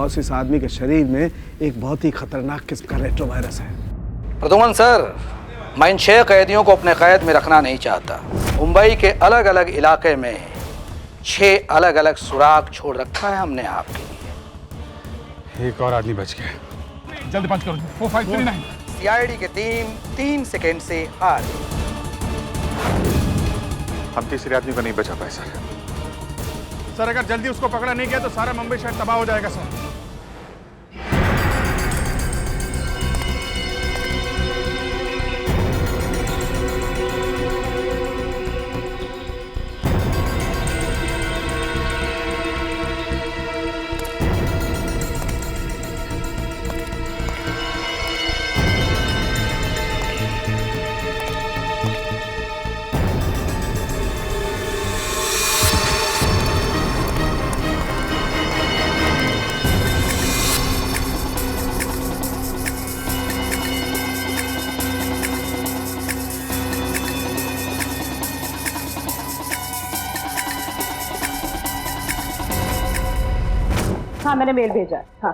Boss इस आदमी के शरीर में एक बहुत ही खतरनाक किस्म का रेट्रोवायरस है। प्रदुमन सर, मैं इन 6 कैदियों को अपने कैद में रखना नहीं चाहता। मुंबई के अलग अलग इलाके में 6 अलग अलग सुराग छोड़ रखा है हमने आपके लिए। एक और आदमी बच गया। जल्दी पंच करो। 4539। सीआईडी के टीम 3 सेकेंड से हार। हम तीसरे आदमी को नहीं बचा पाए सर, अगर जल्दी उसको पकड़ा नहीं गया तो सारा मुंबई शहर तबाह हो जाएगा सर। हाँ, मैंने मेल भेजा है। हाँ,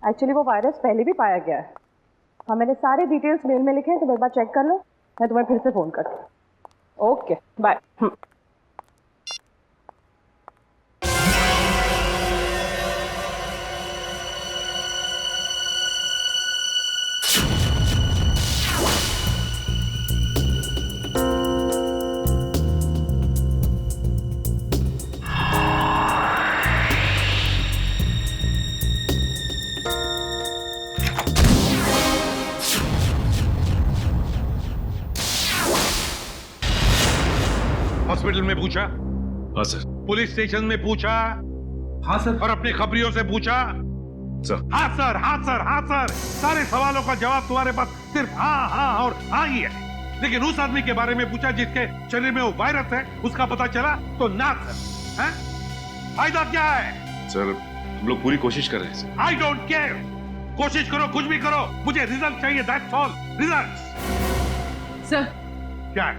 एक्चुअली वो वायरस पहले भी पाया गया है। हाँ, मैंने सारे डिटेल्स मेल में लिखे हैं, तो एक बार चेक कर लो। मैं तुम्हें फिर से फ़ोन करती हूँ। Okay, bye. हॉस्पिटल में पूछा? हाँ सर। पुलिस स्टेशन में पूछा? हाँ सर। और अपने खबरियों से पूछा? सर। हाँ सर, हाँ सर, हाँ सर। सारे सवालों का जवाब तुम्हारे पास सिर्फ हाँ हाँ और हाँ ही है। लेकिन उस आदमी के बारे में पूछा जिसके शरीर में वो वायरस है, उसका पता चला तो ना सर। हैं? फायदा क्या है? सर, हम लोग पूरी कोशिश कर रहे हैं सर। I don't care. कोशिश करो, कुछ भी करो, मुझे रिजल्ट चाहिए। That's all. रिजल्ट। सर। क्या है?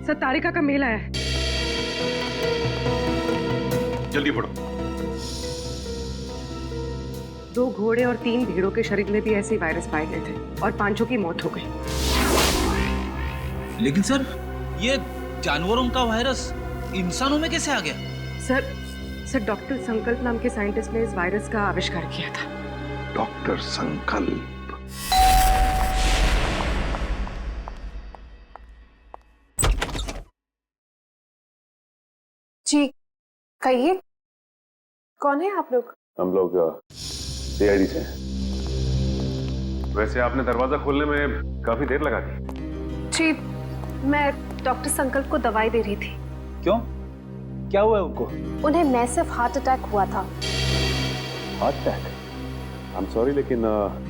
सर, तारिका का मेल आया है। जल्दी पढ़ो। 2 घोड़े और 3 भेड़ों के शरीर में भी ऐसे ही वायरस पाए गए थे और 5 की मौत हो गई। लेकिन सर, ये जानवरों का वायरस इंसानों में कैसे आ गया? सर डॉक्टर संकल्प नाम के साइंटिस्ट ने इस वायरस का आविष्कार किया था। डॉक्टर संकल्प? जी कहिए, कौन है आप लोग? हम लोग सीआईडी से हैं। वैसे आपने दरवाजा खोलने में काफी देर लगा दी। जी, मैं डॉक्टर संकल्प को दवाई दे रही थी। क्यों? क्या हुआ है उनको? उन्हें मैसिव हार्ट अटैक हुआ था। Heart attack? I am sorry, लेकिन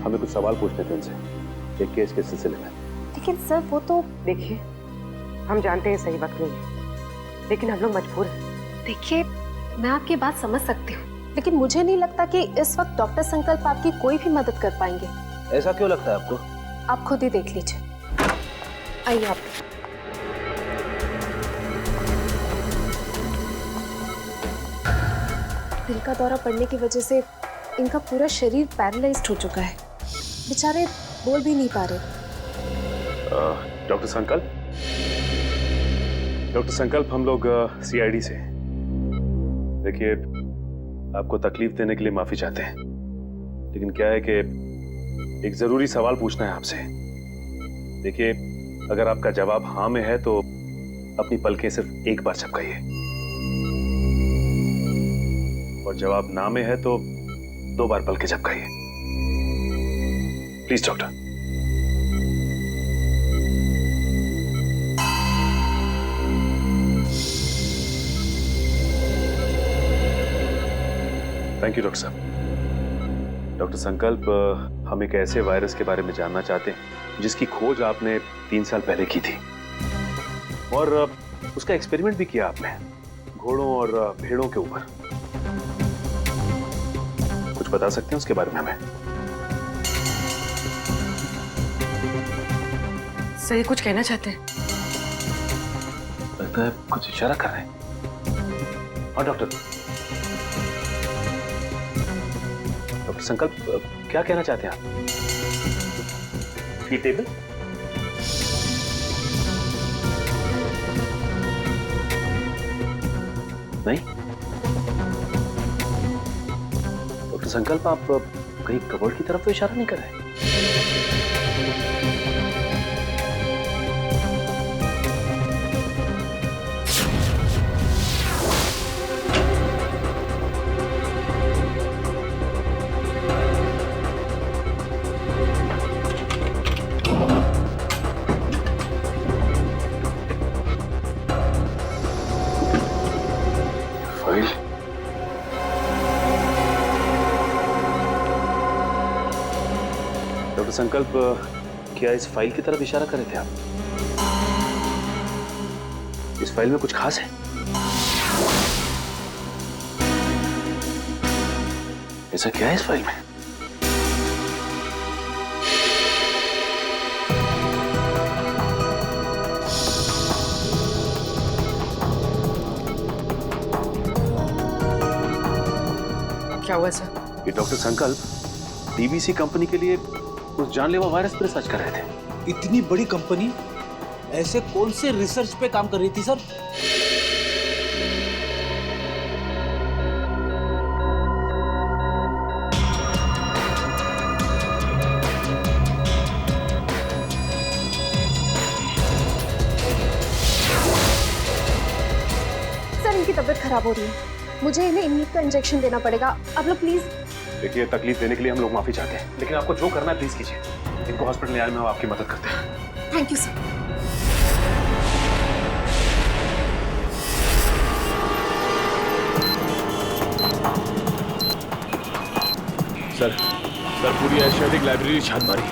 हमें कुछ सवाल पूछने थे उनसे एक केस के सिलसिले में। लेकिन सर वो तो... देखिए, हम जानते हैं सही वक्त नहीं है, लेकिन हम लोग मजबूर हैं। देखिए, मैं आपकी बात समझ सकती हूँ, लेकिन मुझे नहीं लगता कि इस वक्त डॉक्टर संकल्प आपकी कोई भी मदद कर पाएंगे। ऐसा क्यों लगता है आपको? आप खुद ही देख लीजिए। आइए आप। दिल का दौरा पड़ने की वजह से इनका पूरा शरीर पैरालाइज्ड हो चुका है। बेचारे बोल भी नहीं पा रहे। डॉक्टर संकल्प, हम लोग सीआईडी से। देखिए, आपको तकलीफ देने के लिए माफी चाहते हैं, लेकिन क्या है कि एक जरूरी सवाल पूछना है आपसे। देखिए, अगर आपका जवाब हाँ में है तो अपनी पलकें सिर्फ एक बार झपकाइए, और जवाब ना में है तो 2 बार पलकें झपकाइए। Please doctor. Thank you doctor साहब। डॉक्टर संकल्प, हम एक ऐसे वायरस के बारे में जानना चाहते हैं जिसकी खोज आपने 3 साल पहले की थी, और उसका एक्सपेरिमेंट भी किया आपने घोड़ों और भेड़ों के ऊपर। कुछ बता सकते हैं उसके बारे में हमें? सही कुछ कहना चाहते हैं? लगता है कुछ इशारा कर रहे हैं। और डॉक्टर डॉक्टर संकल्प, क्या कहना चाहते हैं आप? फी टेबल? नहीं। डॉक्टर संकल्प, आप कहीं कबर्ड की तरफ तो इशारा नहीं कर रहे? डॉक्टर संकल्प, क्या इस फाइल की तरफ इशारा कर रहे थे आप? इस फाइल में कुछ खास है? ऐसा क्या है इस फाइल में? क्या हुआ सर? ये डॉक्टर संकल्प डीवीसी कंपनी के लिए उस जानलेवा वायरस पर रिसर्च कर रहे थे। इतनी बड़ी कंपनी ऐसे कौन से रिसर्च पे काम कर रही थी सर? सर इनकी तबीयत खराब हो रही है, मुझे इन्हें इम्यून का इंजेक्शन देना पड़ेगा। आप लोग प्लीज। देखिए, तकलीफ देने के लिए हम लोग माफी चाहते हैं, लेकिन आपको जो करना है प्लीज कीजिए। इनको हॉस्पिटल ले आने में हम आपकी मदद करते हैं। Thank you sir. सर पूरी एशियाटिक लाइब्रेरी छान मारी,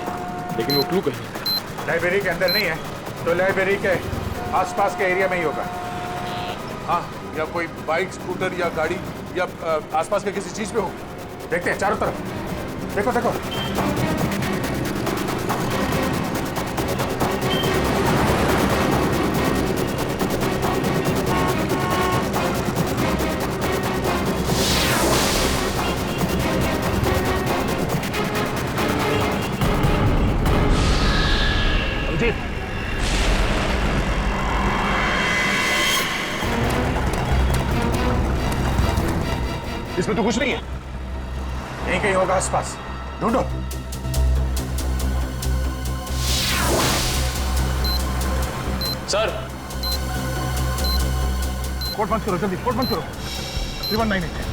लेकिन वो क्लू कहीं नहीं। लाइब्रेरी के अंदर नहीं है तो लाइब्रेरी के आसपास के एरिया में ही होगा। हाँ, या कोई बाइक, स्कूटर या गाड़ी या आसपास के किसी चीज पे हो। देखते हैं चारों तरफ। देखो देखो। इसमें तो कुछ नहीं है। यहीं कहीं होगा आसपास, ढूंढो। सर कोर्ट बंद करो, जल्दी कोर्ट बंद करो। 3198।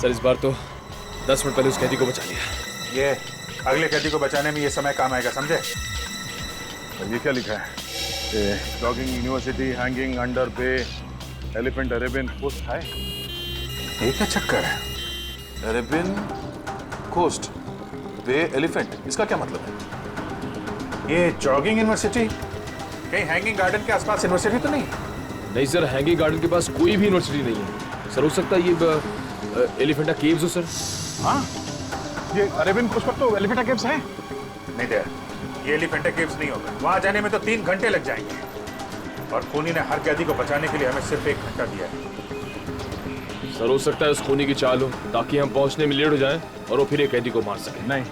सर इस बार तो 10 मिनट पहले उस कैदी को बचा लिया। ये अगले कैदी को बचाने में ये समय काम आएगा, समझे? ये क्या लिखा है? Jogging university hanging under bay elephant Arabian coast है। ये क्या चक्कर है? अरेबियन कोस्ट बे एलिफेंट, इसका क्या मतलब है? ये जॉगिंग यूनिवर्सिटी कहीं हैंगिंग गार्डन के आसपास यूनिवर्सिटी तो नहीं? नहीं सर, हैंगिंग गार्डन के पास कोई भी यूनिवर्सिटी नहीं है। सर हो सकता है ये एलिफेंटा केव्स हो सर। हाँ, ये अरेबियन कोस्ट पर तो एलिफेंटा केव्स है। नहीं दे, ये एलिफेंटा केव्स नहीं होगा। वहां जाने में तो 3 घंटे लग जाएंगे, और खूनी ने हर कैदी को बचाने के लिए हमें सिर्फ 1 घंटा दिया है। सर हो सकता है उस खूनी की चाल हो, ताकि हम पहुंचने में लेट हो जाएं और वो फिर एक कैदी को मार सके। नहीं,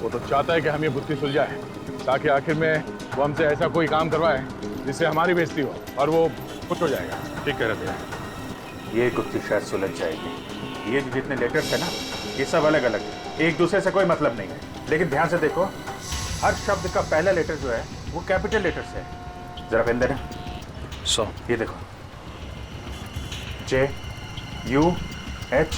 वो तो चाहता है कि हम ये बुद्धि सुलझाए, ताकि आखिर में वो हमसे ऐसा कोई काम करवाए जिससे हमारी बेइज्जती हो और वो खुश हो जाएगा। ठीक कह रहे थे। ये गुत्थी शायद सुलझ जाएगी। ये जितने लेटर्स है ना, ये सब अलग अलग है, एक दूसरे से कोई मतलब नहीं है। लेकिन ध्यान से देखो, हर शब्द का पहला लेटर जो है वो कैपिटल लेटर से है। जरा पेन देना। ये देखो, JUHUBEACH,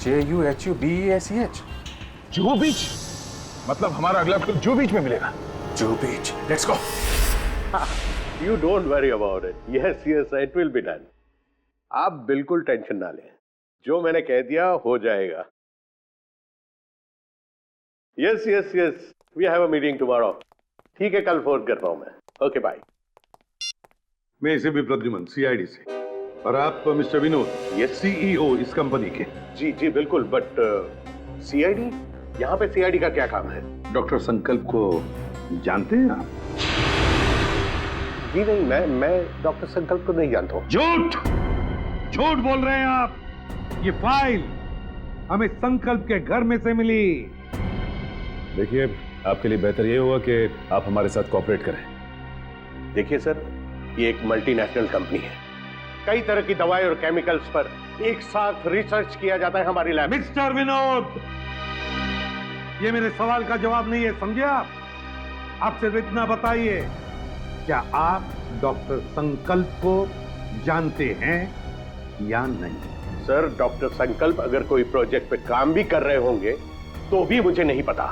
JUHUBEACH। जुहू बीच? मतलब हमारा अगला फिल्म जू बीच में मिलेगा। Juhu beach, let's go. You don't worry about it. Yes, yes, it will be done. आप बिल्कुल टेंशन ना लें, जो मैंने कह दिया हो जाएगा। Yes, yes, yes. We have a meeting tomorrow. ठीक है, कल फोन करता हूं मैं। Okay, bye. मैं इसे भी प्रद्युमन, सीआईडी से। और आप मिस्टर विनोद, ये सीईओ इस कंपनी के। जी जी बिल्कुल, बट सीआईडी, यहाँ पे सीआईडी का क्या काम है? डॉक्टर संकल्प को जानते हैं आप? जी नहीं, मैं डॉक्टर संकल्प को नहीं जानता हूँ। झूठ बोल रहे हैं आप। ये फाइल हमें संकल्प के घर में से मिली। देखिए, आपके लिए बेहतर ये होगा कि आप हमारे साथ कोऑपरेट करें। देखिए सर, ये एक मल्टीनेशनल कंपनी है, कई तरह की दवाई और केमिकल्स पर एक साथ रिसर्च किया जाता है हमारी लैब। मिस्टर विनोद, ये मेरे सवाल का जवाब नहीं है, समझे आप? आप सिर्फ इतना बताइए, क्या आप डॉक्टर संकल्प को जानते हैं या नहीं? सर, डॉक्टर संकल्प अगर कोई प्रोजेक्ट पे काम भी कर रहे होंगे तो भी मुझे नहीं पता।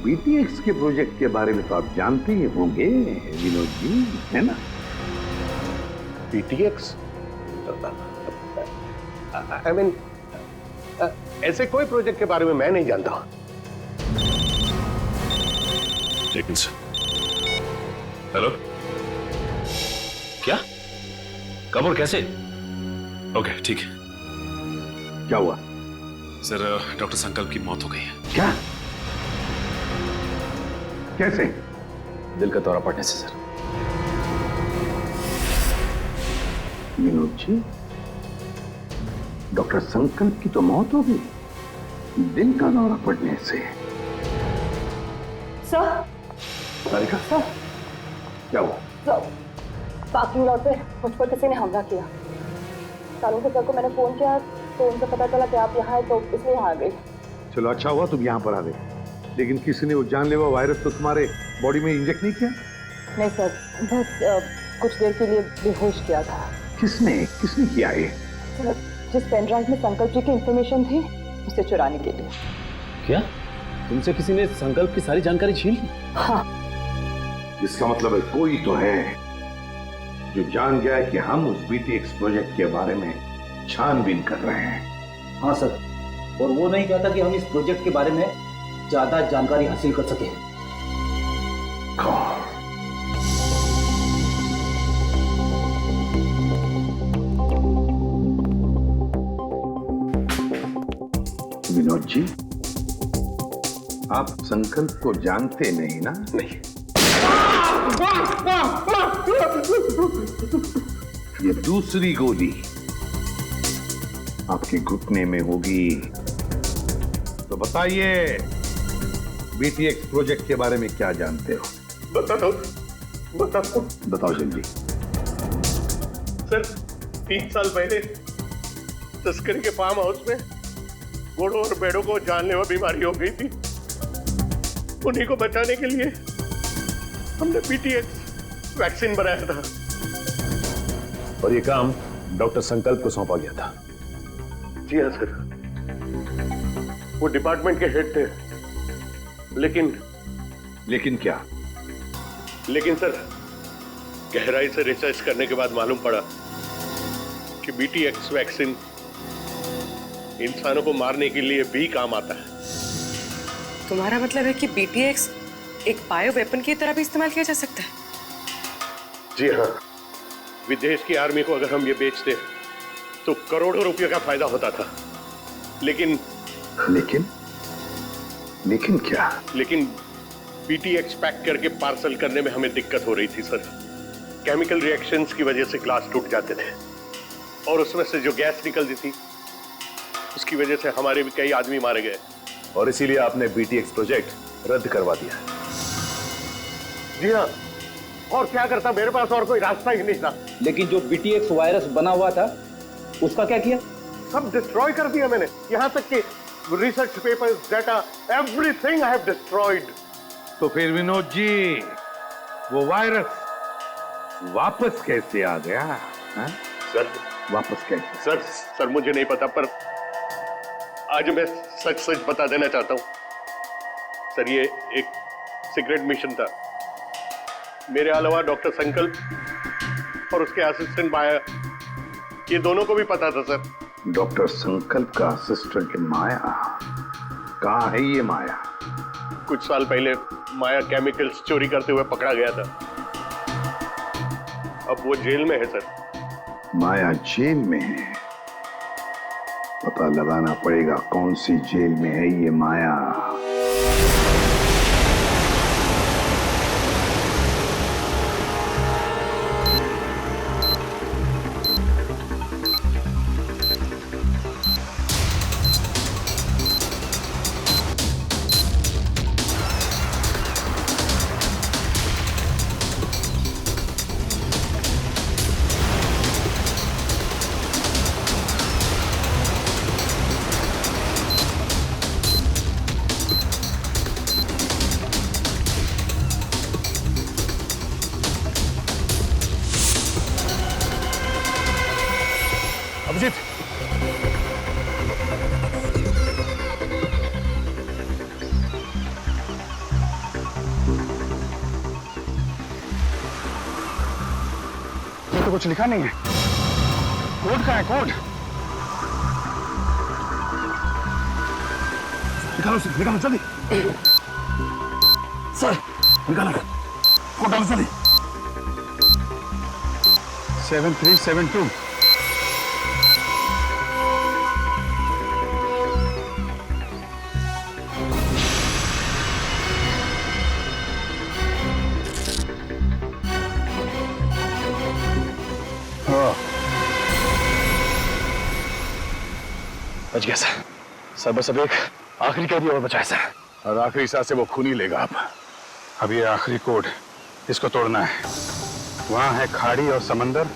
बीटीएक्स के प्रोजेक्ट के बारे में तो आप जानते ही होंगे विनोद जी, है ना? बीटीएक्स? आई मीन, ऐसे कोई प्रोजेक्ट के बारे में मैं नहीं जानता। हेलो, क्या? कब और कैसे? ओके, ठीक है। क्या हुआ? सर, डॉक्टर संकल्प की मौत हो गई है। क्या? कैसे? दिल का दौरा पड़ने से, सर। विनोद जी, डॉक्टर संकल्प की तो मौत हो गई, दिल का दौरा पड़ने से। सर, सारिका, सर, क्या हुआ? सर, पार्किंग लॉट पे मुझ पर किसी ने हमला किया। सालों के सर को मैंने फोन किया तो उनसे पता चला कि आप यहाँ हैं, तो इसलिए यहाँ आ गई। चलो, अच्छा हुआ तुम यहाँ पर आ गए, लेकिन किसी ने वो जानलेवा वायरस तो तुम्हारे बॉडी में इंजेक्ट नहीं किया? नहीं सर, बस कुछ देर के लिए बेहोश किया था। किसने किया ये? सर, जिस पेन ड्राइव में संकल्प जी की इंफॉर्मेशन थी, उसे चुराने के लिए। क्या तुमसे किसी ने संकल्प की सारी जानकारी छीन ली? हाँ। इसका मतलब है कोई तो है जो जान गया है कि हम उस बीटीएक्स प्रोजेक्ट के बारे में छानबीन कर रहे हैं। हाँ सर, और वो नहीं चाहता कि हम इस प्रोजेक्ट के बारे में ज्यादा जानकारी हासिल कर सकें। कौन? विनोद जी, आप संकल्प को जानते नहीं ना? नहीं। ये दूसरी गोली आपके घुटने में होगी। तो बताइए, बीटीएक्स प्रोजेक्ट के बारे में क्या जानते हो? बताओ जल्दी। सर, 3 साल पहले तस्करी के फार्म हाउस में घोड़ों और भेड़ों को जानलेवा बीमारी हो गई थी। उन्हीं को बचाने के लिए हमने बीटीएक्स वैक्सीन बनाया था। और ये काम डॉक्टर संकल्प को सौंपा गया था। जी हाँ सर, वो डिपार्टमेंट के हेड थे। लेकिन क्या? लेकिन सर, गहराई से रिसर्च करने के बाद मालूम पड़ा कि बीटीएक्स वैक्सीन इंसानों को मारने के लिए भी काम आता है। तुम्हारा मतलब है कि बीटीएक्स एक बायो वेपन की तरह भी इस्तेमाल किया जा सकता है? जी हाँ, विदेश की आर्मी को अगर हम ये बेचते तो करोड़ों रुपयों का फायदा होता था। लेकिन क्या? लेकिन बीटीएक्स पैक करके पार्सल करने में हमें दिक्कत हो रही थी सर। केमिकल रिएक्शंस की वजह से ग्लास टूट जाते थे और उसमें से जो गैस निकलती थी उसकी वजह से हमारे भी कई आदमी मारे गए। और इसीलिए आपने बीटीएक्स प्रोजेक्ट रद्द करवा दिया। जी हाँ, और क्या करता, मेरे पास और कोई रास्ता ही नहीं था। लेकिन जो बीटीएक्स वायरस बना हुआ था उसका क्या किया? सब डिस्ट्रॉय कर दिया मैंने, यहाँ तक कि research papers, data, everything I have destroyed. तो फिर विनोद जी, वो वायरस वापस कैसे आ गया? हा? सर, वापस कैसे? सर मुझे नहीं पता, पर आज मैं सच बता देना चाहता हूँ सर ये एक सीक्रेट मिशन था। मेरे अलावा डॉक्टर संकल्प और उसके असिस्टेंट माया, ये दोनों को भी पता था सर। डॉक्टर संकल्प का असिस्टेंट माया? कहाँ है ये माया? कुछ साल पहले माया केमिकल्स चोरी करते हुए पकड़ा गया था। अब वो जेल में है सर। माया जेल में है? पता लगाना पड़ेगा कौन सी जेल में है ये माया। अभिजीत, ये तो कुछ लिखा नहीं है। कोड कहाँ है? कोड निकालो सर, निकालो जल्दी। सर निकालो, कोड डालो जल्दी। 7372। बच गया सर। सर बस अब एक आखिरी कैदी और बचा है सर। और आखिरी सांस से वो खून ही लेगा अब ये आखिरी कोड, इसको तोड़ना है। वहां है खाड़ी और समंदर,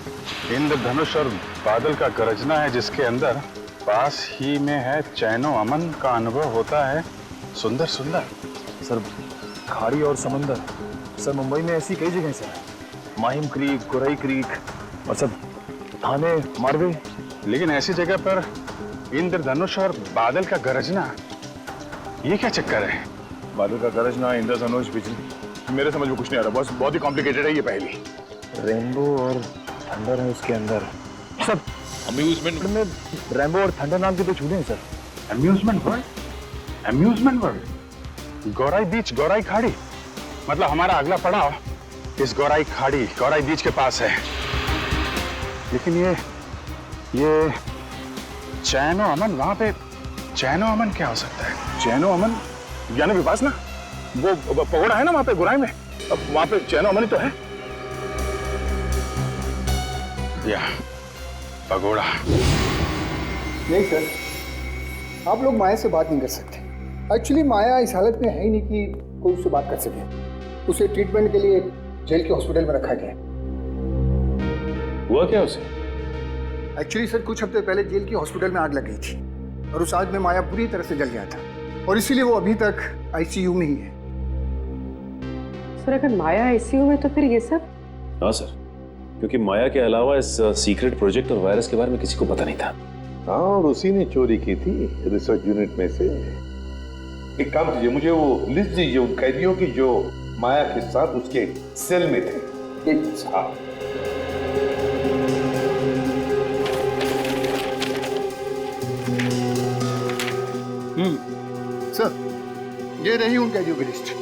इंद्रधनुष और बादल का गरजना है जिसके अंदर, पास ही में है चैनो अमन का अनुभव होता है सुंदर सुंदर। सर खाड़ी और समंदर, सर मुंबई में ऐसी कई जगह sir, Mahim creek, Gorai creek और सब थाने, मारवे। लेकिन ऐसी जगह पर इंद्रधनुष और बादल का गरजना, ये क्या चक्कर है? बादल का गरजना, इंद्रधनुष, बिजली, मेरे समझ में कुछ नहीं आ रहा। बहुत ही कॉम्प्लिकेटेड है ये पहली। रेनबो और थंडर है उसके अंदर। सब अम्यूजमेंट में रेनबो और थंडर नाम के दो चूहे हैं sir. Amusement world? Amusement world? Gorai beach, Gorai खाड़ी, मतलब हमारा अगला पड़ाव इस गौराई खाड़ी, गौराई बीच के पास है। लेकिन ये चैनो अमन, वहां पे चैनो अमन क्या हो सकता है? चैनो अमन यानी विपासना, वो पगोड़ा है ना वहां पे गुराई में, अब वहां पे चैनो अमन ही तो है। या पगोड़ा। नहीं सर, आप लोग माया से बात नहीं कर सकते। एक्चुअली माया इस हालत में है ही नहीं कि कोई उससे बात कर सके। उसे ट्रीटमेंट के लिए जेल के हॉस्पिटल में रखा गया। हुआ क्या उसे? एक्चुअली सर कुछ हफ्ते पहले जेल की हॉस्पिटल में आग लग गई थी और उस आग में माया पूरी तरह से जल गया था और इसीलिए वो अभी तक आईसीयू में ही है। सर अगर माया आईसीयू में तो फिर ये सब? हाँ सर, क्योंकि माया के अलावा इस सीक्रेट प्रोजेक्ट और वायरस के बारे में किसी को पता नहीं था। हाँ, और उसी ने चोरी की थी रिसर्च यूनिट में से। एक काम कीजिए, मुझे वो लिस्ट दीजिए उन कैदियों की जो माया के साथ उसके सेल में थे। हाँ। सर ये रही उन कैदियों की लिस्ट।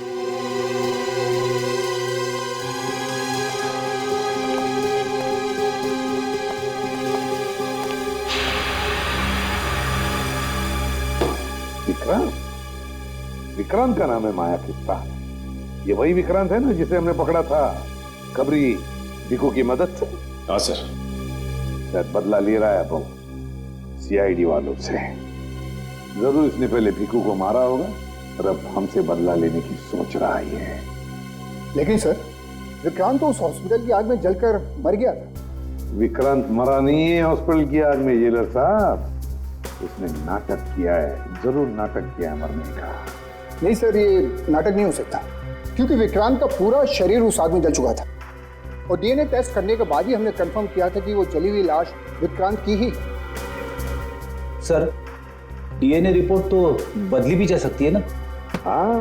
विक्रांत का नाम है माया के साथ। ये वही विक्रांत है ना जिसे हमने पकड़ा था कबरी भिकू की मदद से? हाँ सर। शायद बदला ले रहा है अब सीआईडी वालों से। जरूर इसने पहले भिकू को मारा होगा और अब हमसे बदला लेने की सोच रहा है। लेकिन सर विक्रांत तो उस हॉस्पिटल की आग में जलकर मर गया था। विक्रांत मरा नहीं है हॉस्पिटल की आग में जेलर साहब, उसने नाटक किया है, जरूर नाटक किया है मरने का। नहीं सर ये नाटक नहीं हो सकता क्योंकि विक्रांत का पूरा शरीर उस आग में जल चुका था और डीएनए टेस्ट करने के बाद ही हमने कंफर्म किया था कि वो जली हुई लाश विक्रांत की ही। सर डीएनए रिपोर्ट तो बदली भी जा सकती है ना? हाँ,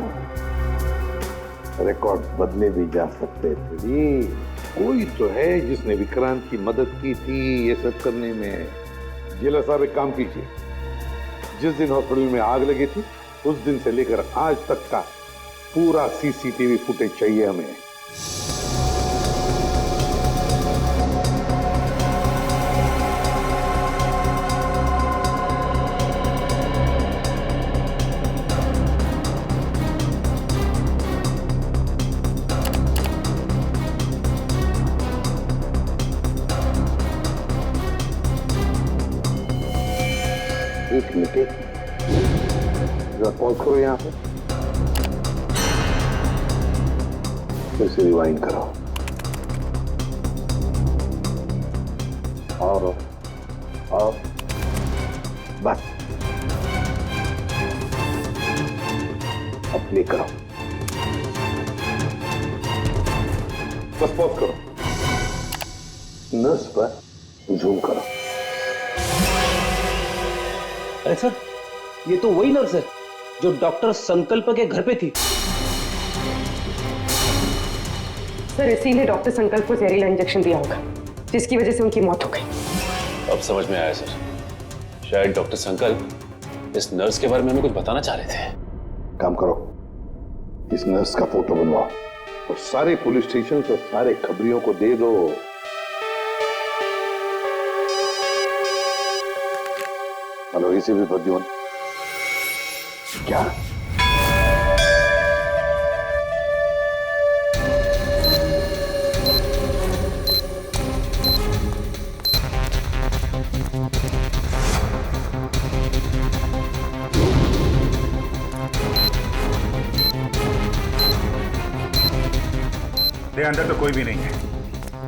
रिकॉर्ड बदले भी जा सकते थे। कोई तो है जिसने विक्रांत की मदद की थी ये सब करने में। जेलर साहब एक काम कीजिए, जिस दिन हॉस्पिटल में आग लगी थी उस दिन से लेकर आज तक का पूरा सीसीटीवी फुटेज चाहिए हमें। एक मिनट, जरा पॉज करो यहाँ पे, फिर से रिवाइंड करो और बस अब प्ले करो, बस पॉज करो, नर्स पर जूम करो। अरे सर, ये तो वही नर्स है जो डॉक्टर संकल्प के घर पे थी। सर इसीलिए डॉक्टर संकल्प को जहरीला इंजेक्शन दिया होगा, जिसकी वजह से उनकी मौत हो गई। अब समझ में आया सर, शायद डॉक्टर संकल्प इस नर्स के बारे में हमें कुछ बताना चाह रहे थे। काम करो, इस नर्स का फोटो बनवाओ और सारे पुलिस स्टेशन और सारे खबरियों को दे दो। हेलो, इसी भी प्रद्युमन, क्या अंदर तो कोई भी नहीं है,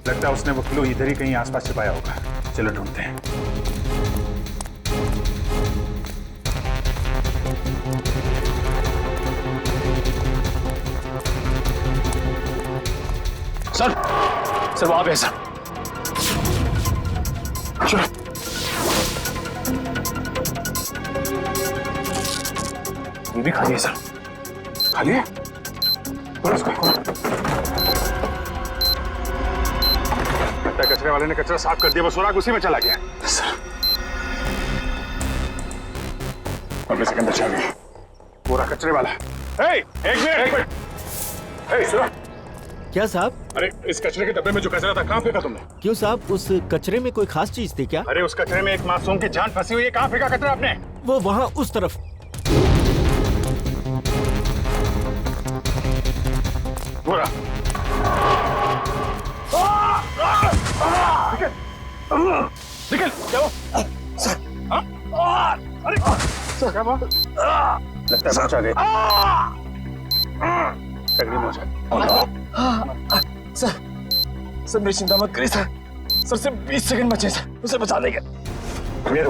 लगता है उसने वो क्लू इधर ही कहीं आसपास छिपाया होगा। चलो ढूंढते हैं। सर वहां पे सर, चलो। ये भी खाली है सर। खाली है? कचरे वाले ने कचरा साफ कर दिया, वो सुराग उसी में चला गया। सर अब सेकंड बचा गया, पूरा कचरे वाला। एक मिनट, सुनो। क्या साहब? अरे इस कचरे के डब्बे में जो कचरा था कहाँ फेंका तुमने? क्यों साहब, उस कचरे में कोई खास चीज थी क्या? अरे उस कचरे में एक मासूम की जान फंसी हुई है, कहाँ फेंका कचरा आपने? वो वहाँ उस तरफ। पूरा निकल जाओ। सर, अरे सर क्या बात? लगता है पहुंचा गए। तकलीफ हो जाए। सर मेरी चिंता मत करिए सर। सर सिर्फ 20 सेकंड बचे सर, उसे बचा देंगे। मेरे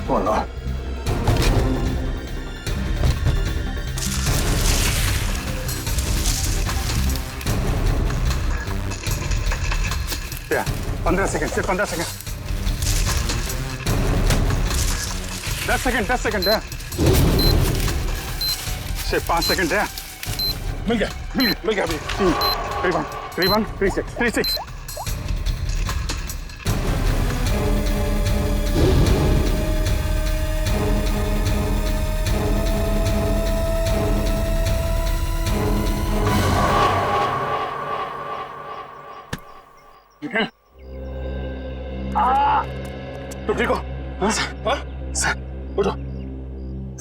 को नो। क्या 15 सेकंड, सिर्फ 15 सेकंड, 10 सेकंड है, सिर्फ 5 सेकंड है। मिल गया अभी। 3-1, 3-6। तुम ठीक हो? हाँ सर, उठो,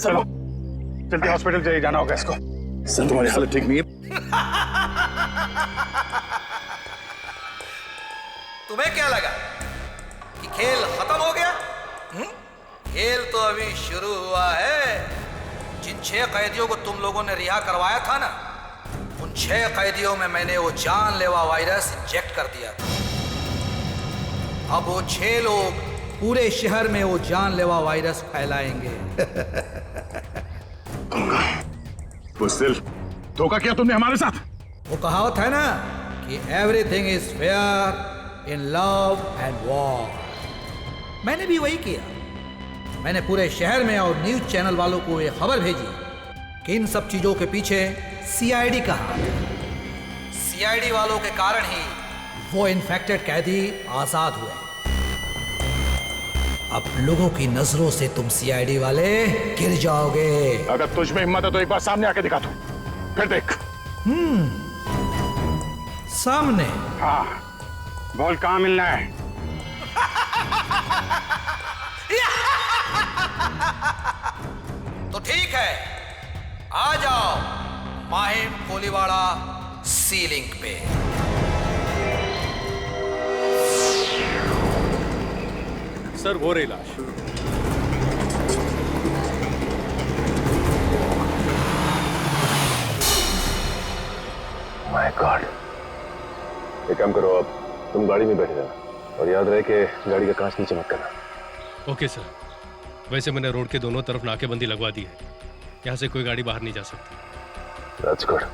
चलो जल्दी हॉस्पिटल चाहिए, जाना होगा इसको। सर तुम्हारी हालत ठीक नहीं है। तुम्हें क्या लगा कि खेल खत्म हो गया? खेल तो अभी शुरू हुआ है। जिन 6 कैदियों को तुम लोगों ने रिहा करवाया था ना, उन 6 कैदियों में मैंने वो जानलेवा वायरस इंजेक्ट कर दिया था। अब वो 6 लोग पूरे शहर में वो जानलेवा वायरस फैलाएंगे। बुज़दिल, धोखा किया तुमने हमारे साथ। वो कहावत है ना कि everything is fair in love and war. मैंने भी वही किया। मैंने पूरे शहर में और न्यूज चैनल वालों को ये खबर भेजी कि इन सब चीजों के पीछे सीआईडी का हाथ है। सीआईडी वालों के कारण ही वो इन्फेक्टेड कैदी आजाद हुए। अब लोगों की नजरों से तुम सीआईडी वाले गिर जाओगे। अगर तुझ में हिम्मत है तो एक बार सामने आके दिखा तू, फिर देख। सामने? हाँ, बोल कहाँ मिलना है? तो ठीक है, आ जाओ माहिम कोलीवाड़ा सी लिंक पे। सर वो रही लाश। My God. एक काम करो, अब तुम गाड़ी में बैठ जाना और याद रहे कि गाड़ी का कांच नीचे मत करना। Okay sir. वैसे मैंने रोड के दोनों तरफ नाकेबंदी लगवा दी है, यहाँ से कोई गाड़ी बाहर नहीं जा सकती। That's good.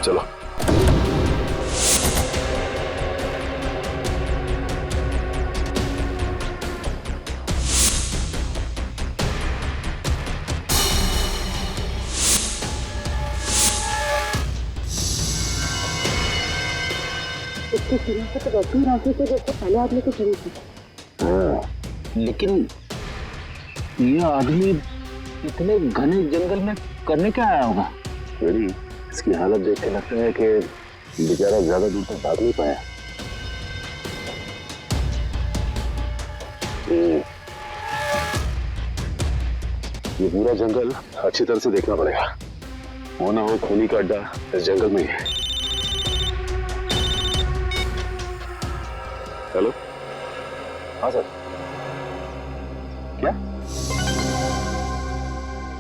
चलो। इसकी शनाख्त तो वैसी रास्ते से जैसे पहले आदमी को चली थी। लेकिन ये आदमी इतने घने जंगल में करने क्या आया होगा? मेरी इसकी हालत देख के लगता है कि बेचारा ज्यादा दूर तक भाग नहीं पाया। ये पूरा जंगल अच्छी तरह से देखना पड़ेगा, हो ना हो खूनी का अड्डा इस जंगल में ही है। हेलो, हाँ सर। क्या?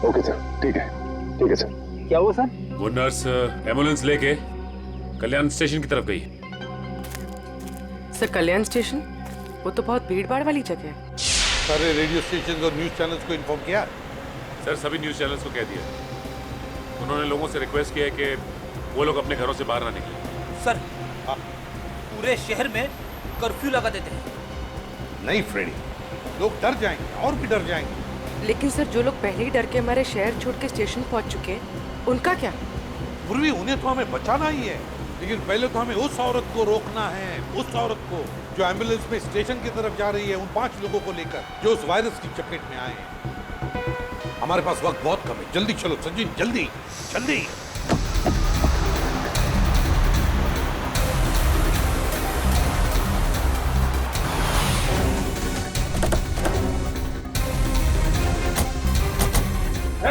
ओके सर, ठीक है सर। क्या हुआ सर? वो नर्स एम्बुलेंस लेके कल्याण स्टेशन की तरफ गई। सर कल्याण स्टेशन? वो तो बहुत भीड़ भाड़ वाली जगह है। सारे रेडियो स्टेशन और न्यूज चैनल्स को इन्फॉर्म किया? सर सभी न्यूज चैनल्स को कह दिया। उन्होंने लोगों से रिक्वेस्ट किया है कि वो लोग अपने घरों से बाहर ना निकलें। सर पूरे शहर में कर्फ्यू लगा देते हैं। नहीं फ्रेडी, लोग डर जाएंगे और भी डर जाएंगे। लेकिन सर जो लोग पहले ही डर के हमारे शहर छोड़ के स्टेशन पहुंच चुके हैं, उनका क्या? पूर्वी, उन्हें तो हमें बचाना ही है, लेकिन पहले तो हमें उस औरत को रोकना है, उस औरत को जो एम्बुलेंस में स्टेशन की तरफ जा रही है, उन 5 लोगों को लेकर जो उस वायरस की चपेट में आए हैं। हमारे पास वक्त बहुत कम है, जल्दी चलो सचिन, जल्दी जल्दी।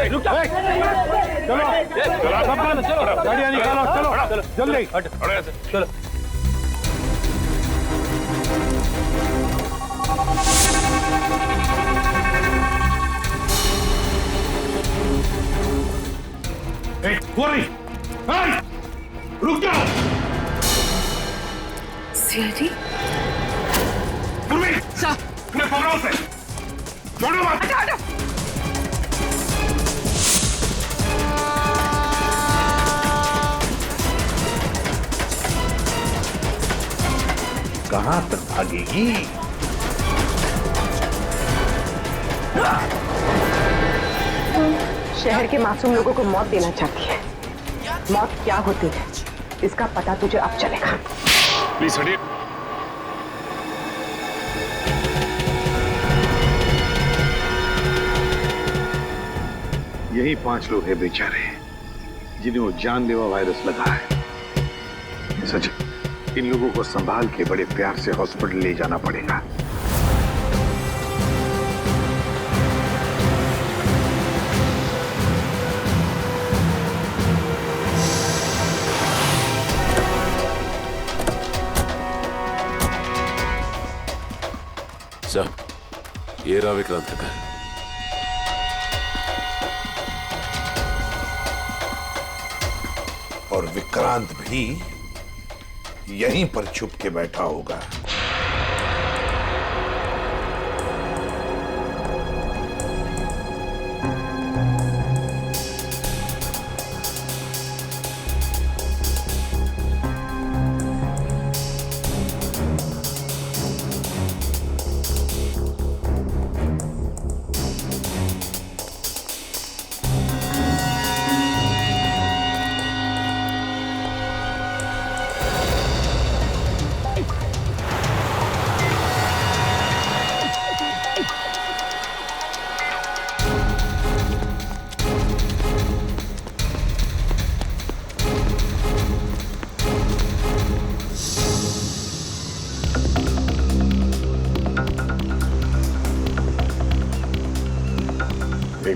रुक जा। चलो चलो, गाड़ियाँ निकालो, चलो जल्दी। चलो। रुक जाओ। सीआईडी? पूर्वी, अपने पकड़ो से, छोड़ो मत। कहां तक भागेगी? शहर के मासूम लोगों को मौत देना चाहती है। मौत क्या होती है इसका पता तुझे अब चलेगा। प्लीज हटिए। यही 5 लोग हैं बेचारे जिन्हें वो जानलेवा वायरस लगा है। सच, इन लोगों को संभाल के बड़े प्यार से हॉस्पिटल ले जाना पड़ेगा। सर, ये रहा विक्रांत का घर। और विक्रांत भी यहीं पर छुप के बैठा होगा।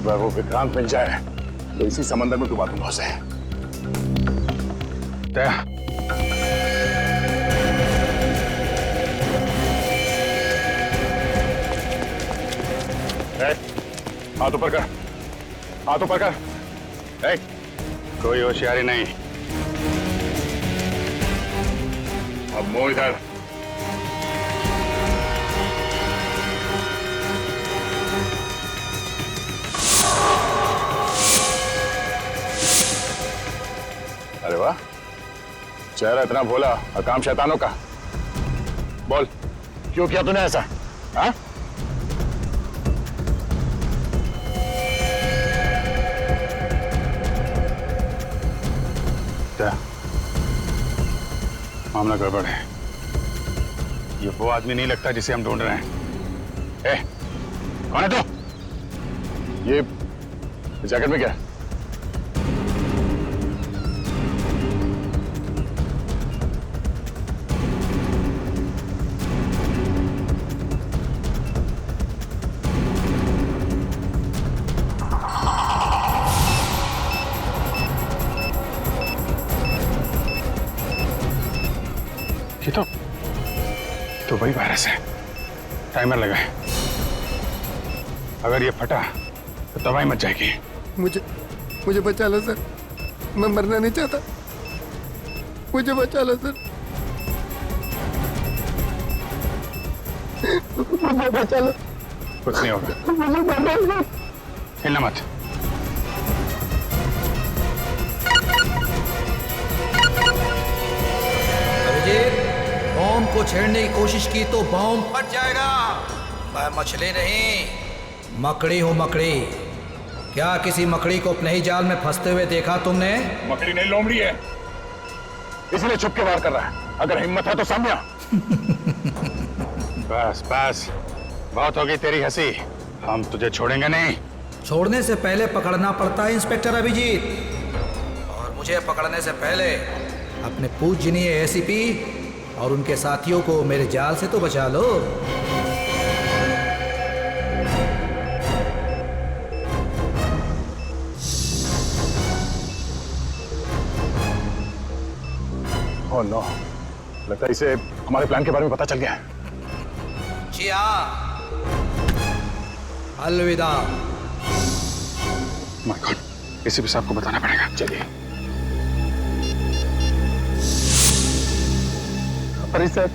बार वो विक्रांत मिल जाए तो इसी समंदर में डुबा दूंगा उसे। हाथ ऊपर कर, हाथ ऊपर कर। कोई होशियारी नहीं। अब मुंह इधर। अरे वाह, चेहरा इतना भोला और काम शैतानों का। बोल, क्यों किया तूने ऐसा? हाँ? क्या मामला गड़बड़ है? ये वो आदमी नहीं लगता जिसे हम ढूंढ रहे हैं। ए, कौन है तू? ये जैकेट में क्या है? तो वही वायरस है। टाइमर लगा है। अगर ये फटा तो दवाई मच जाएगी। मुझे बचा लो सर, मैं मरना नहीं चाहता। मुझे बचा लो सर, मुझे बचा लो। कुछ नहीं होगा, हिलना मत। बॉम्ब को छेड़ने की कोशिश की तो बॉम्ब फट जाएगा। मैं मछली नहीं, मकड़ी हूँ, मकड़ी। क्या किसी मकड़ी को अपने ही जाल में फंसते हुए देखा तुमने? मकड़ी नहीं, लोमड़ी है, इसलिए छुप के वार कर रहा है। अगर हिम्मत है तो सामने आ। बस बस, बहुत होगी तेरी हंसी। हम तुझे छोड़ेंगे नहीं। छोड़ने से पहले पकड़ना पड़ता है इंस्पेक्टर अभिजीत, और मुझे पकड़ने से पहले अपने पूजनीय एसीपी और उनके साथियों को मेरे जाल से तो बचा लो। ओह नो, लगता है इसे हमारे प्लान के बारे में पता चल गया है। जी हाँ, अलविदा। माय गॉड, इसे भी साहब को बताना पड़ेगा। चलिए। अरे सर,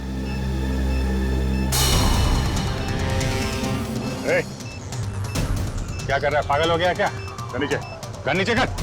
क्या कर रहा है? पागल हो गया क्या? गन नीचे, गन नीचे कर।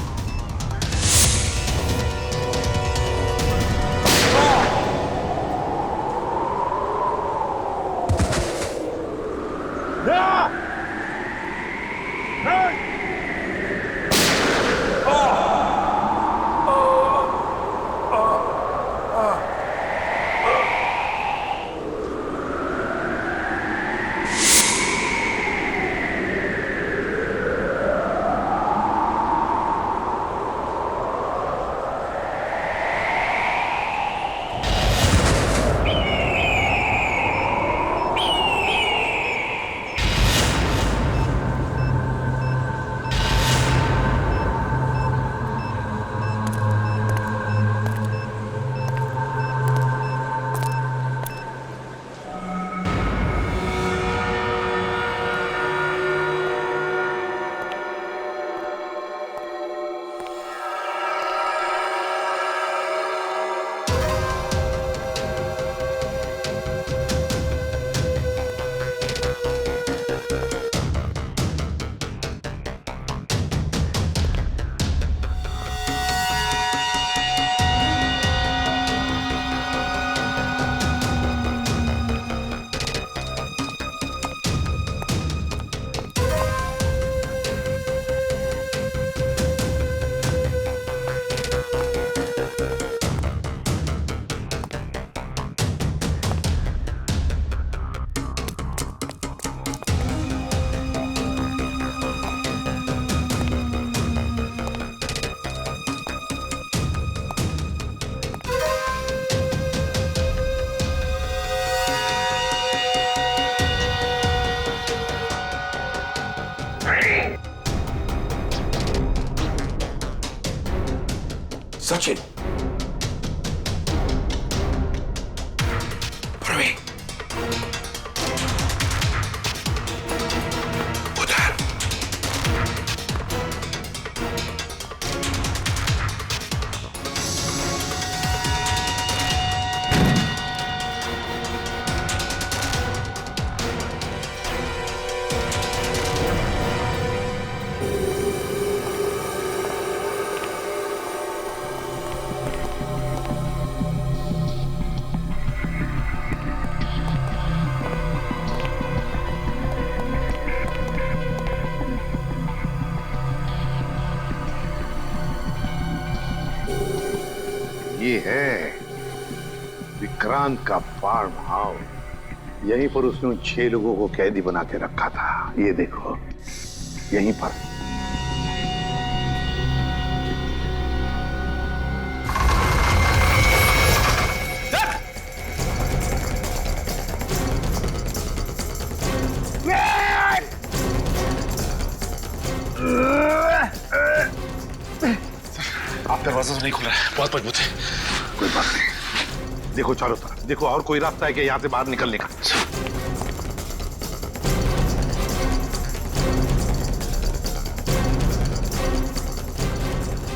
सचिन, प्रवीण, उधर। ये है विक्रांत का फार्म हाउस। यहीं पर उसने उन 6 लोगों को कैदी बना के रखा था। ये देखो, यहीं पर। आप दरवाजा तो नहीं खुल रहा है, बहुत मजबूत है। कोई बात नहीं, देखो चारों तरफ, देखो और कोई रास्ता है कि यहाँ से बाहर निकलने का।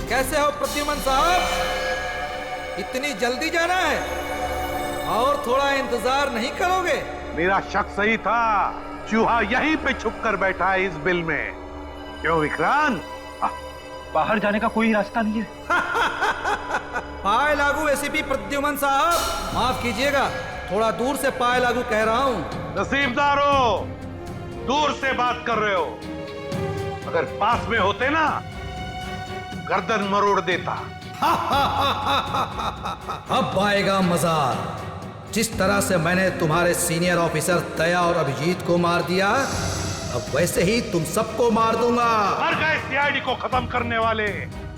कैसे हो प्रद्युमन साहब? इतनी जल्दी जाना है और थोड़ा इंतजार नहीं करोगे? मेरा शक सही था, चूहा यहीं पे छुप कर बैठा है इस बिल में। क्यों विक्रांत? बाहर जाने का कोई रास्ता नहीं है। पाए लागू एसीपी प्रद्युमन साहब, माफ कीजिएगा, थोड़ा दूर से पाए लागू कह रहा हूँ। नसीबदारो, दूर से बात कर रहे हो, अगर पास में होते ना गर्दन मरोड़ देता। अब आएगा मजा। जिस तरह से मैंने तुम्हारे सीनियर ऑफिसर दया और अभिजीत को मार दिया, अब वैसे ही तुम सबको मार दूंगा। मर गए सीआईडी को खत्म करने वाले,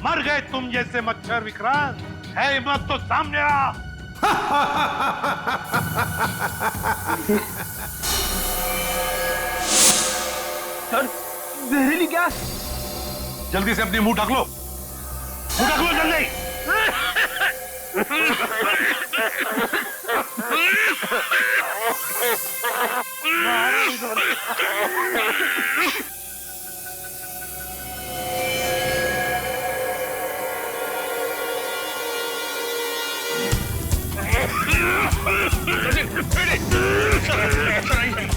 मर गए तुम जैसे मच्छर विक्रांत। है हिम्मत तो सामने आ। सर, जहरीली गैस। जल्दी से अपनी मुंह ढक लो, मुंह ढक लो जल्दी।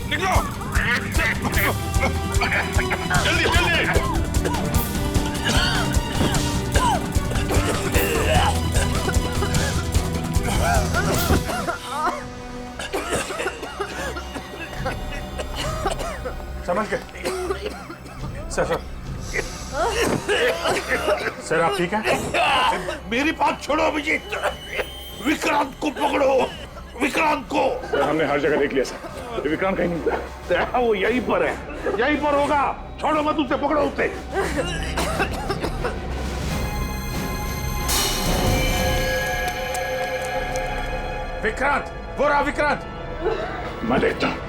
निकलो, जल्दी जल्दी। समझ गए? सर सर आप ठीक हैं? मेरी बात छोड़ो अभिजीत, विक्रांत को पकड़ो, विक्रांत को। सर हमने हर जगह देख लिया सर, ये विक्रांत कहीं नहीं मिला। वो यहीं पर है, यहीं पर होगा। छोड़ो मत उसे, पकड़ो उसे। विक्रांत, वो रहा विक्रांत। मैं देखता हूं।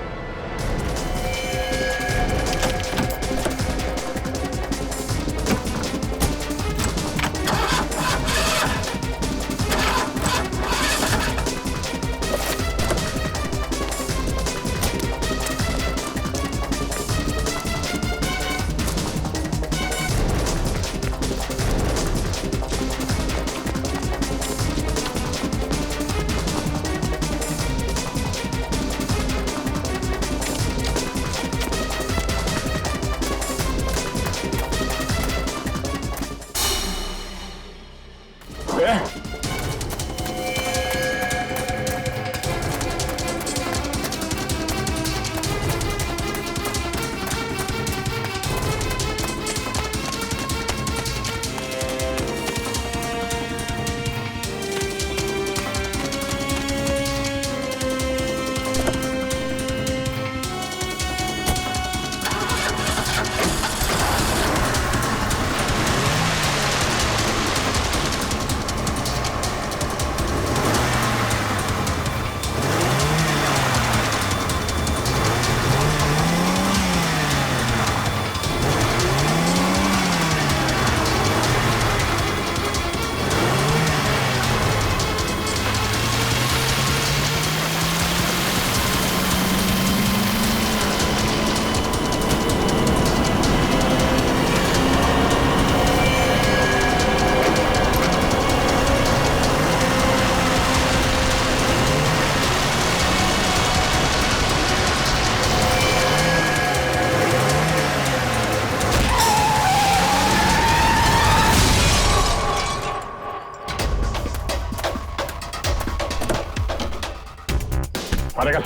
अरे गल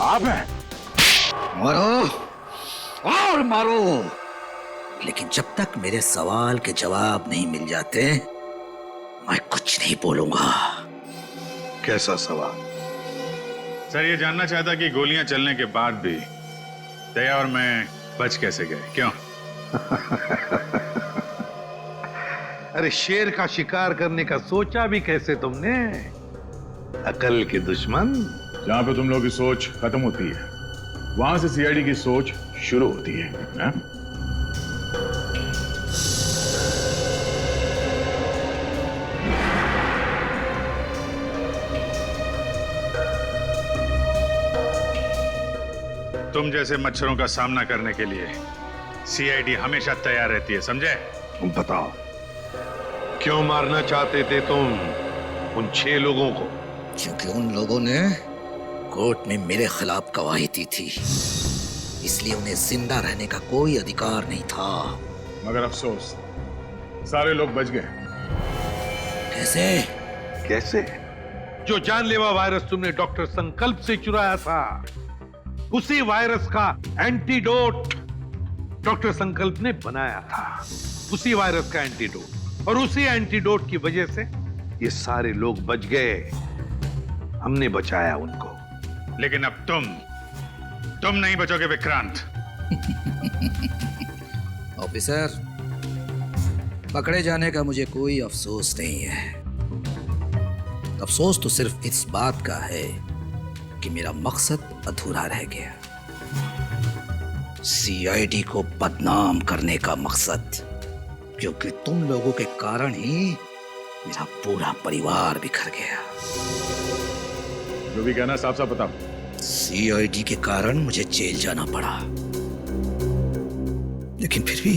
आप हैं? मारो और मारो, लेकिन जब तक मेरे सवाल के जवाब नहीं मिल जाते मैं कुछ नहीं बोलूंगा। कैसा सवाल? सर ये जानना चाहता कि गोलियां चलने के बाद भी दया और मैं बच कैसे गए, क्यों? अरे शेर का शिकार करने का सोचा भी कैसे तुमने? अकल के दुश्मन। जहां पे तुम लोगों की सोच खत्म होती है वहां से सीआईडी की सोच शुरू होती है, ना? तुम जैसे मच्छरों का सामना करने के लिए सीआईडी हमेशा तैयार रहती है, समझे? तुम बताओ क्यों मारना चाहते थे तुम उन 6 लोगों को? क्योंकि उन लोगों ने कोर्ट में मेरे खिलाफ गवाही दी थी, इसलिए उन्हें जिंदा रहने का कोई अधिकार नहीं था। मगर अफसोस सारे लोग बच गए। कैसे? कैसे? जो जानलेवा वायरस तुमने डॉक्टर संकल्प से चुराया था, उसी वायरस का एंटीडोट डॉक्टर संकल्प ने बनाया था। उसी वायरस का एंटीडोट, और उसी एंटीडोट की वजह से ये सारे लोग बच गए। हमने बचाया उनको। लेकिन अब तुम नहीं बचोगे विक्रांत। ऑफिसर, पकड़े जाने का मुझे कोई अफसोस नहीं है। अफसोस तो सिर्फ इस बात का है कि मेरा मकसद अधूरा रह गया। सीआईडी को बदनाम करने का मकसद, क्योंकि तुम लोगों के कारण ही मेरा पूरा परिवार बिखर गया। जो भी कहना साफ साफ बताओ। सीआईडी के कारण मुझे जेल जाना पड़ा, लेकिन फिर भी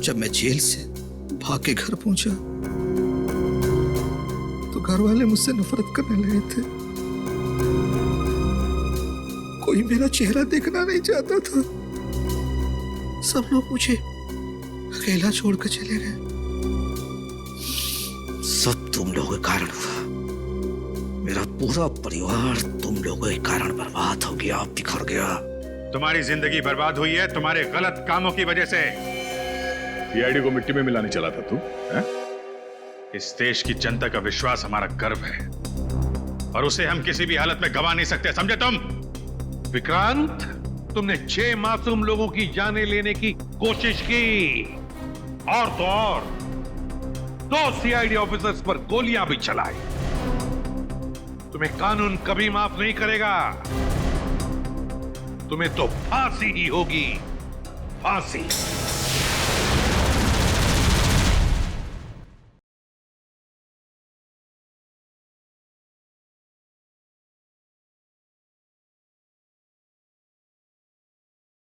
जब मैं जेल से भाग के घर पहुंचा तो घर वाले मुझसे नफरत करने लगे थे। कोई मेरा चेहरा देखना नहीं चाहता था। सब लोग मुझे अकेला छोड़कर चले गए। सब तुम लोगों के कारण हुआ। मेरा पूरा परिवार तुम लोगों के कारण बर्बाद हो गया, बिखर गया। तुम्हारी जिंदगी बर्बाद हुई है तुम्हारे गलत कामों की वजह से। सीआईडी को मिट्टी में मिलाने चला था तू, है? इस देश की जनता का विश्वास हमारा गर्व है, और उसे हम किसी भी हालत में गंवा नहीं सकते, समझे तुम? विक्रांत, तुमने 6 मासूम लोगों की जानें लेने की कोशिश की, और तो और 2 सीआईडी ऑफिसर्स पर गोलियां भी चलाई। तुम्हें कानून कभी माफ नहीं करेगा। तुम्हें तो फांसी ही होगी, फांसी।